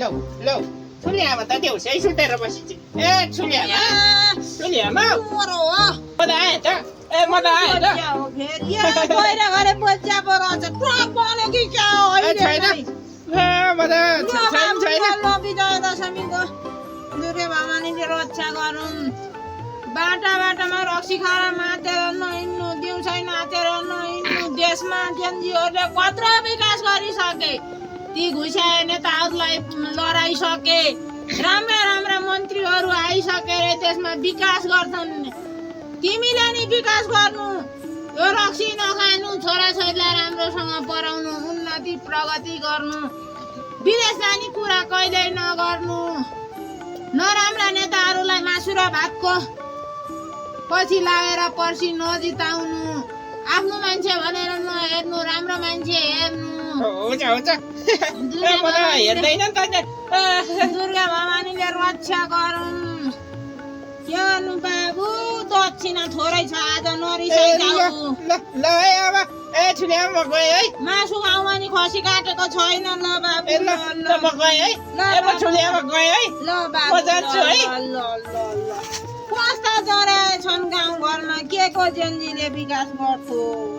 लौ लौ छुलियामा त देउसै सुतेर बसिन्छ ए छुलियामा छुलियामा म त आएँ त ए म त आएँ त छैन म त छैन दुर्गा भवानीले रक्षा गरून् बाटा बाटामा रक्सी खाएर मातेर नहिँड्नु दिउँसै नाचेर नहिँड्नु देशमा जेनजीहरूले कत्रो विकास गरिसके ती घुस्याए नेताहरूलाई लडाइसके राम्रा राम्रा मन्त्रीहरू आइसके रे देशमा विकास गर्छन् तिमीले नि विकास गर्नु यो रक्सी नखानु छोराछोरीलाई राम्रोसँग पढाउनु उन्नति प्रगति गर्नु विदेश जाने कुरा कहिल्यै नगर्नु नराम्रा नेताहरूलाई मासु र भातको पछि लागेर पर्सि नजिताउनु आफ्नो मान्छे भनेर नहेर्नु राम्रो मान्छे हेर्नु हुन्छ हुन्छ म त हेर्दैन नि त दुर्गा भवानीले रक्षा गरून् के गर्नु बाबु दक्षिणा थोरै छ आज नरिसाइजाऊ ल है अब ए छुलियामा म गएँ है मासु खाउमा नि खसी काटेको छैन ल बाबु ए ल म गएँ है ए म छुलियामा गएँ है ल बाबु म जान्छु है कस्ता जरा छन् गाउँ घरमा के को जेनजीले विकास गर्छु